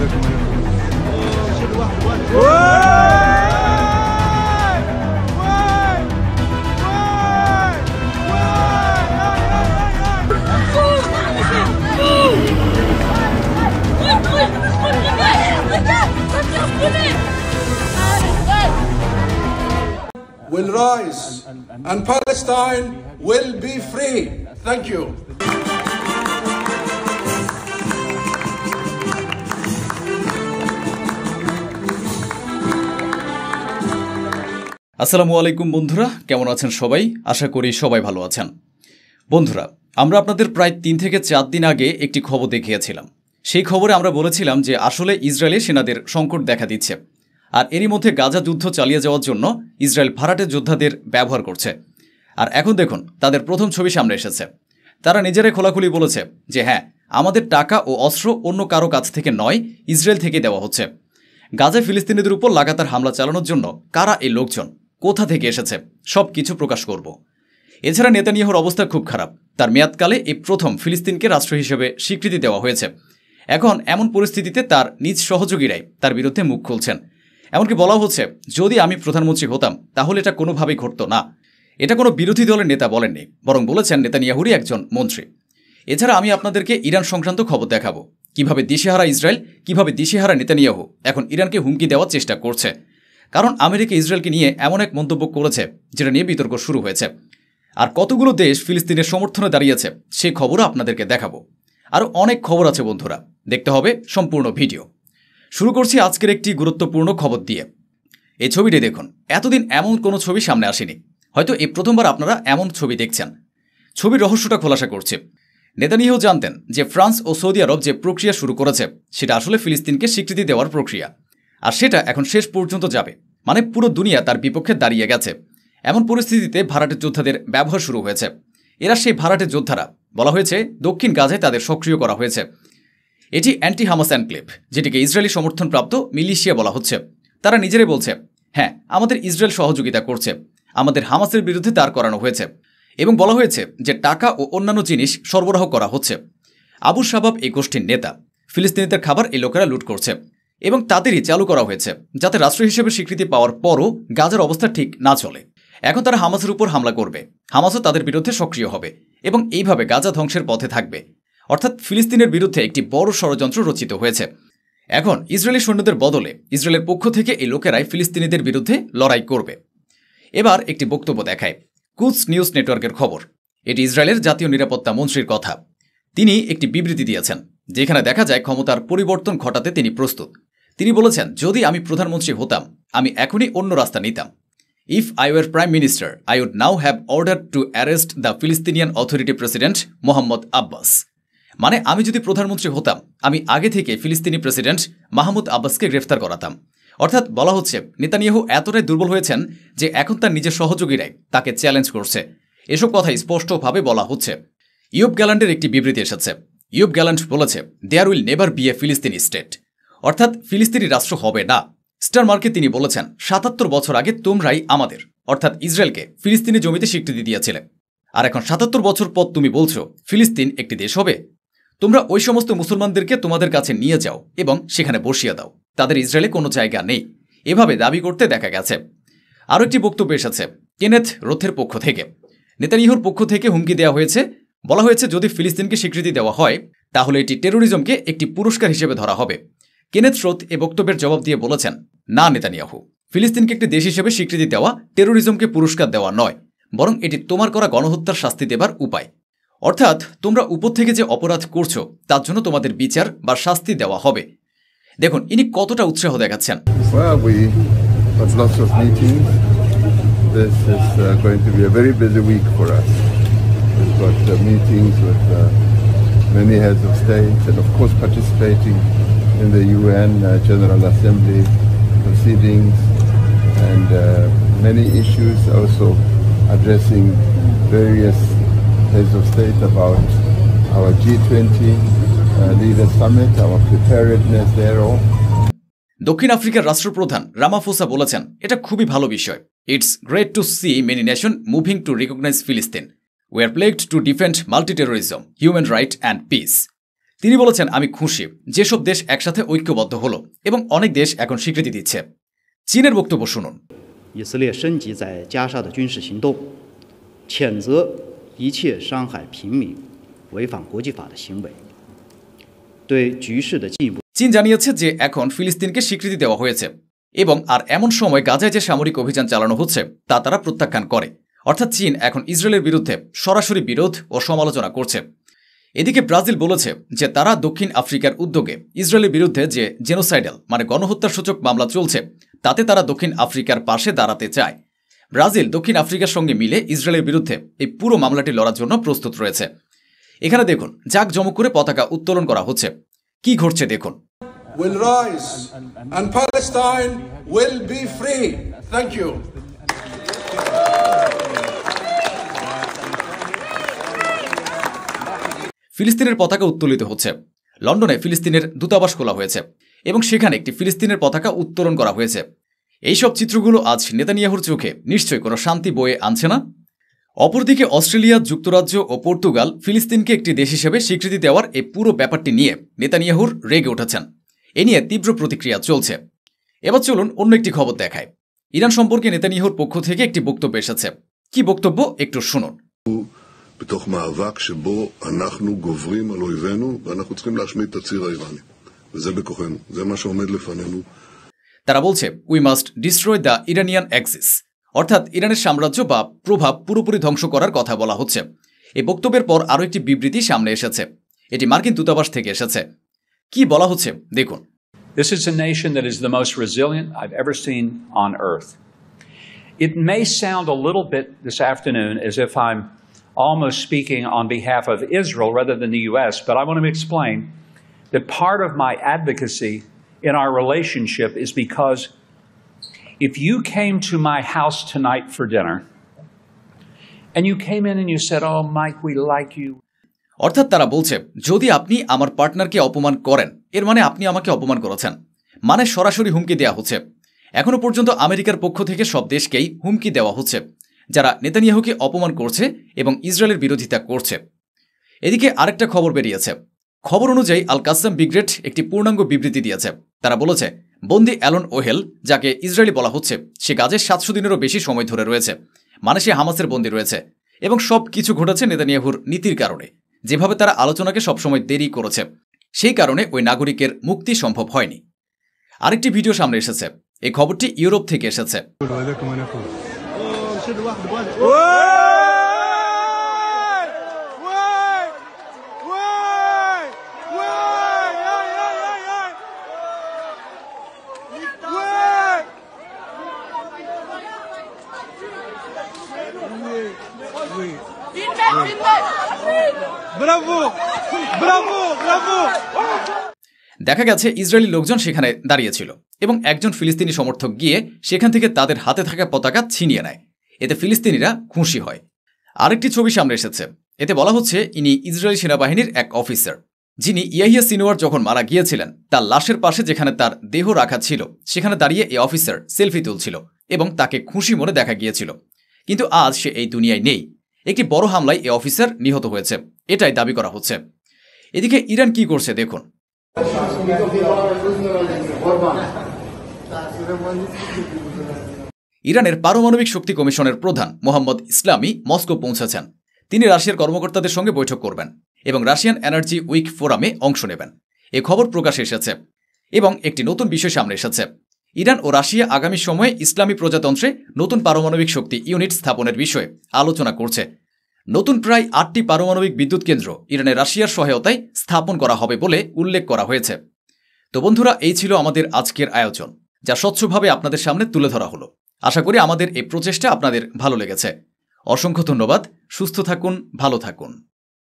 will rise and Palestine will be free. Thank you. আসসালামু আলাইকুম বন্ধুরা, কেমন আছেন সবাই? আশা করি সবাই ভালো আছেন। বন্ধুরা, আমরা আপনাদের প্রায় 3 থেকে 4 দিন আগে একটি খবর দেখিয়েছিলাম। সেই খবরে আমরা বলেছিলাম যে আসলে ইসরায়েলে সেনাদের সংকট দেখা দিচ্ছে, আর এরই মধ্যে গাজা যুদ্ধ চালিয়ে যাওয়ার জন্য ইসরায়েল ভাড়াটে যোদ্ধাদের ব্যবহার করছে। আর এখন দেখুন, তাদের প্রথম ছবি সামনে এসেছে। তারা নিজেরাই খোলাখুলি বলেছে যে হ্যাঁ, আমাদের টাকা ও অস্ত্র অন্য কারো কাছ থেকে নয়, ইসরায়েল থেকে দেওয়া হচ্ছে। গাজায় ফিলিস্তিনিদের উপর লাগাতার হামলা চালানোর জন্য কারা এই লোকজন, কোথা থেকে এসেছে, সব কিছু প্রকাশ করব। এছাড়া নেতানিয়াহুর অবস্থা খুব খারাপ। তার মেয়াদকালে এই প্রথম ফিলিস্তিনকে রাষ্ট্র হিসেবে স্বীকৃতি দেওয়া হয়েছে। এখন এমন পরিস্থিতিতে তার নিজ সহযোগীরাই তার বিরুদ্ধে মুখ খুলছেন। এমনকি বলা হচ্ছে, যদি আমি প্রধানমন্ত্রী হতাম তাহলে এটা কোনোভাবেই ঘটত না। এটা কোনো বিরোধী দলের নেতা বলেননি, বরং বলেছেন নেতানিয়াহুরই একজন মন্ত্রী। এছাড়া আমি আপনাদেরকে ইরান সংক্রান্ত খবর দেখাবো, কিভাবে দিশেহারা ইসরায়েল, কিভাবে দিশেহারা নেতানিয়াহু এখন ইরানকে হুমকি দেওয়ার চেষ্টা করছে। কারণ আমেরিকা ইসরায়েলকে নিয়ে এমন এক মন্তব্য করেছে যেটা নিয়ে বিতর্ক শুরু হয়েছে। আর কতগুলো দেশ ফিলিস্তিনের সমর্থনে দাঁড়িয়েছে সেই খবরও আপনাদেরকে দেখাবো। আরও অনেক খবর আছে বন্ধুরা, দেখতে হবে সম্পূর্ণ ভিডিও। শুরু করছি আজকের একটি গুরুত্বপূর্ণ খবর দিয়ে। এই ছবিটি দেখুন, এতদিন এমন কোনো ছবি সামনে আসেনি। হয়তো এই প্রথমবার আপনারা এমন ছবি দেখছেন। ছবির রহস্যটা খোলাসা করছে। নেতানিয়াহু জানতেন যে ফ্রান্স ও সৌদি আরব যে প্রক্রিয়া শুরু করেছে সেটা আসলে ফিলিস্তিনকে স্বীকৃতি দেওয়ার প্রক্রিয়া, আর সেটা এখন শেষ পর্যন্ত যাবে। মানে পুরো দুনিয়া তার বিপক্ষে দাঁড়িয়ে গেছে। এমন পরিস্থিতিতে ভাড়াটে যোদ্ধাদের ব্যবহার শুরু হয়েছে। এরা সেই ভাড়াটে যোদ্ধারা। বলা হয়েছে দক্ষিণ গাজায় তাদের সক্রিয় করা হয়েছে। এটি অ্যান্টি হামাস এনক্লেভ, যেটিকে ইসরায়েলি সমর্থনপ্রাপ্ত মিলিশিয়া বলা হচ্ছে। তারা নিজেরাই বলছে, হ্যাঁ, আমাদের ইসরায়েল সহযোগিতা করছে, আমাদের হামাসের বিরুদ্ধে দাঁড় করানো হয়েছে, এবং বলা হয়েছে যে টাকা ও অন্যান্য জিনিস সরবরাহ করা হচ্ছে। আবু শাবাব এই গোষ্ঠীর নেতা। ফিলিস্তিনিদের খাবার এই লোকেরা লুট করছে, এবং তাদেরই চালু করা হয়েছে যাতে রাষ্ট্র হিসেবে স্বীকৃতি পাওয়ার পরও গাজার অবস্থা ঠিক না চলে। এখন তারা হামাসের উপর হামলা করবে, হামাসও তাদের বিরুদ্ধে সক্রিয় হবে, এবং এইভাবে গাজা ধ্বংসের পথে থাকবে। অর্থাৎ ফিলিস্তিনের বিরুদ্ধে একটি বড় ষড়যন্ত্র রচিত হয়েছে। এখন ইসরায়েলি সৈন্যদের বদলে ইসরায়েলের পক্ষ থেকে এই লোকেরাই ফিলিস্তিনিদের বিরুদ্ধে লড়াই করবে। এবার একটি বক্তব্য দেখায় কুদস নিউজ নেটওয়ার্কের খবর। এটি ইসরায়েলের জাতীয় নিরাপত্তা মন্ত্রীর কথা। তিনি একটি বিবৃতি দিয়েছেন, যেখানে দেখা যায় ক্ষমতার পরিবর্তন ঘটাতে তিনি প্রস্তুত। তিনি বলেছেন, যদি আমি প্রধানমন্ত্রী হতাম আমি এখনই অন্য রাস্তা নিতাম। If I were prime minister I would now have order to arrest the Palestinian authority president Mohammad Abbas. মানে আমি যদি প্রধানমন্ত্রী হতাম আমি আগে থেকে ফিলিস্তিনি প্রেসিডেন্ট মাহমুদ আব্বাসকে গ্রেফতার করাতাম। অর্থাৎ বলা হচ্ছে নেতানিয়াহু এতটাই দুর্বল হয়েছেন যে এখন তার নিজের সহযোগীরাই তাকে চ্যালেঞ্জ করছে। এসব কথাই স্পষ্টভাবে বলা হচ্ছে। ইয়োব গ্যালান্টের একটি বিবৃতি এসেছে। ইয়োব গ্যালান্ট বলেছে, there will never B A ফিলিস্তিনি স্টেট, অর্থাৎ ফিলিস্তিনি রাষ্ট্র হবে না। স্টার মার্কে তিনি বলেছেন, ৭৭ বছর আগে তোমরাই আমাদের অর্থাৎ ইসরায়েলকে ফিলিস্তিনি জমিতে স্বীকৃতি দিয়েছিলে, আর এখন ৭৭ বছর পর তুমি বলছো ফিলিস্তিন একটি দেশ হবে। তোমরা ওই সমস্ত মুসলমানদেরকে তোমাদের কাছে নিয়ে যাও এবং সেখানে বসিয়ে দাও, তাদের ইসরায়েলে কোনো জায়গা নেই, এভাবে দাবি করতে দেখা গেছে। আরও একটি বক্তব্য এসেছে কেনেথ রোথের পক্ষ থেকে। নেতানিয়াহুর পক্ষ থেকে হুমকি দেওয়া হয়েছে। বলা হয়েছে যদি ফিলিস্তিনকে স্বীকৃতি দেওয়া হয় তাহলে এটি টেরোরিজমকে একটি পুরস্কার হিসেবে ধরা হবে। কেনেথ রোথ এ বক্তব্যের জবাব দিয়ে বলেছেন, না নেতানিয়াহু, ফিলিস্তিনকে একটি দেশ হিসেবে স্বীকৃতি দেওয়া টেরোরিজমকে পুরস্কার দেওয়া নয়, বরং এটি তোমার করা গণহত্যার শাস্তি দেবার উপায়। অর্থাৎ তোমরা উপর থেকে যে অপরাধ করছো তার জন্য তোমাদের বিচার বা শাস্তি দেওয়া হবে। দেখুন ইনি কতটা উৎসাহ দেখাচ্ছেন। This is going to be a very busy week for us. We've got meetings with many heads of state and of course participating in the UN General Assembly proceedings and many issues, also addressing various heads of state about our G20 Leaders Summit, our preparedness thereof. দক্ষিণ আফ্রিকার রাষ্ট্রপ্রধান Ramaphosa বলেছেন, এটা খুবই ভালো বিষয়। It's great to see many nation moving to recognise ফিলিস্তিন। We are pledged to defend multilateralism, human right and peace. তিনি বলেছেন, আমি খুশি যেসব দেশ একসাথে ঐক্যবদ্ধ হলো এবং অনেক দেশ এখন স্বীকৃতি দিচ্ছে। চীনের বক্তব্য শুনুন। 以色列升级在加沙的军事行动，谴责一切伤害平民、违反国际法的行为，对局势的进一步。 চীন জানিয়েছে যে এখন ফিলিস্তিনকে স্বীকৃতি দেওয়া হয়েছে এবং আর এমন সময় গাজায় যে সামরিক অভিযান চালানো হচ্ছে তা তারা প্রত্যাখ্যান করে। অর্থাৎ চীন এখন ইসরায়েলের বিরুদ্ধে সরাসরি বিরোধ ও সমালোচনা করছে। এদিকে ব্রাজিল বলেছে যে তারা দক্ষিণ আফ্রিকার উদ্যোগে ইসরায়েলের বিরুদ্ধে যে জেনোসাইডাল মানে গণহত্যার সূচক মামলা চলছে তাতে তারা দক্ষিণ আফ্রিকার পাশে দাঁড়াতে চায়। ব্রাজিল দক্ষিণ আফ্রিকার সঙ্গে মিলে ইসরায়েলের বিরুদ্ধে এই পুরো মামলাটি লড়ার জন্য প্রস্তুত রয়েছে। এখানে দেখুন জাঁকজমক করে পতাকা উত্তোলন করা হচ্ছে। কি ঘটছে দেখুন। Will rise and Palestine will be free. Thank you. ফিলিস্তিনের পতাকা উত্তোলিত হচ্ছে। লন্ডনে ফিলিস্তিনের দূতাবাস খোলা হয়েছে এবং সেখানে একটি ফিলিস্তিনের পতাকা উত্তোলন করা হয়েছে। এইসব চিত্রগুলো আজ নেতানিয়াহুর চোখে নিশ্চয়ই কোনো শান্তি বয়ে আনছে না। অপরদিকে অস্ট্রেলিয়া, যুক্তরাজ্য ও পর্তুগাল ফিলিস্তিনকে একটি দেশ হিসেবে স্বীকৃতি দেওয়ার এই পুরো ব্যাপারটি নিয়ে নেতানিয়াহুর রেগে উঠেছেন। এ নিয়ে তীব্র প্রতিক্রিয়া চলছে। এবার চলুন অন্য একটি খবর দেখায়। ইরান সম্পর্কে নেতানিয়াহুর পক্ষ থেকে একটি বক্তব্য এসেছে। কি বক্তব্য একটু শুনুন। בתוך מאבק שבו אנחנו גוברים על אויבינו ואנחנו צריכים להשמיד את הציר האיראני. וזה בכוחנו, זה מה שעומד לפנינו. তারা বলছে we must destroy the Iranian Axis, অর্থাৎ ইরানের সাম্রাজ্য বা প্রভাব পুরোপুরি ধ্বংস করার কথা বলা হচ্ছে। এই বক্তব্যের পর আরও একটি বিবৃতি সামনে এসেছে। এটি মার্কিন দূতাবাস থেকে এসেছে। কি বলা হচ্ছে দেখুন। This is a nation that is the most resilient I've ever seen on earth. It may sound a little bit this afternoon as if I'm almost speaking on behalf of Israel rather than the U.S., but I want to explain that part of my advocacy in our relationship is because if you came to my house tonight for dinner and you came in and you said, "Oh, Mike, we like you." অর্থাৎ তারা বলছে যদি আপনি আমার পার্টনারকে অপমান করেন এর মানে আপনি আমাকে অপমান করেছেন, মানে সরাসরি হুমকি দেওয়া হচ্ছে। এখনো পর্যন্ত আমেরিকার পক্ষ থেকে সব দেশকেই হুমকি দেওয়া হচ্ছে যারা নেতানিয়াহুকে অপমান করছে এবং ইসরায়েলের বিরোধিতা করছে। এদিকে আরেকটা খবর বেরিয়েছে। খবর অনুযায়ী আল কাসাম ব্রিগেড একটি পূর্ণাঙ্গ বিবৃতি দিয়েছে। তারা বলেছে বন্দি অ্যালন ওহেল, যাকে ইসরায়েলি বলা হচ্ছে, সে গাজে 700 দিনেরও বেশি সময় ধরে রয়েছে, মানে সে হামাসের বন্দী রয়েছে এবং সব কিছু ঘটেছে নেতানিয়াহুর নীতির কারণে। যেভাবে তারা আলোচনাকে সবসময় দেরি করেছে সেই কারণে ওই নাগরিকের মুক্তি সম্ভব হয়নি। আরেকটি ভিডিও সামনে এসেছে। এই খবরটি ইউরোপ থেকে এসেছে। দেখা গেছে ইসরায়েলি লোকজন সেখানে দাঁড়িয়েছিল এবং একজন ফিলিস্তিনি সমর্থক গিয়ে সেখান থেকে তাদের হাতে থাকা পতাকা ছিনিয়ে নেয়। এতে ফিলিস্তিনিরা খুশি হয়। আরেকটি ছবি সামনে এসেছে। এতে বলা হচ্ছে ইনি ইসরায়েলি সেনাবাহিনীর এক অফিসার, যিনি ইয়াহিয়া সিনওয়ার যখন মারা গিয়েছিলেন তার লাশের পাশে যেখানে তার দেহ রাখা ছিল সেখানে দাঁড়িয়ে এই অফিসার সেলফি তুলছিল এবং তাকে খুশি মনে দেখা গিয়েছিল। কিন্তু আজ সে এই দুনিয়ায় নেই। একটি বড় হামলায় এই অফিসার নিহত হয়েছে, এটাই দাবি করা হচ্ছে। এদিকে ইরান কি করছে দেখুন। ইরানের পারমাণবিক শক্তি কমিশনের প্রধান মোহাম্মদ ইসলামি মস্কো পৌঁছেছেন। তিনি রাশিয়ার কর্মকর্তাদের সঙ্গে বৈঠক করবেন এবং রাশিয়ান এনার্জি উইক ফোরামে অংশ নেবেন। এ খবর প্রকাশে এসেছে এবং একটি নতুন বিষয় সামনে এসেছে। ইরান ও রাশিয়া আগামী সময়ে ইসলামী প্রজাতন্ত্রে নতুন পারমাণবিক শক্তি ইউনিট স্থাপনের বিষয়ে আলোচনা করছে। নতুন প্রায় 8টি পারমাণবিক বিদ্যুৎ কেন্দ্র ইরানে রাশিয়ার সহায়তায় স্থাপন করা হবে বলে উল্লেখ করা হয়েছে। তো বন্ধুরা, এই ছিল আমাদের আজকের আয়োজন, যা স্বচ্ছভাবে আপনাদের সামনে তুলে ধরা হলো। আশা করি আমাদের এই প্রচেষ্টা আপনাদের ভালো লেগেছে। অসংখ্য ধন্যবাদ। সুস্থ থাকুন, ভালো থাকুন।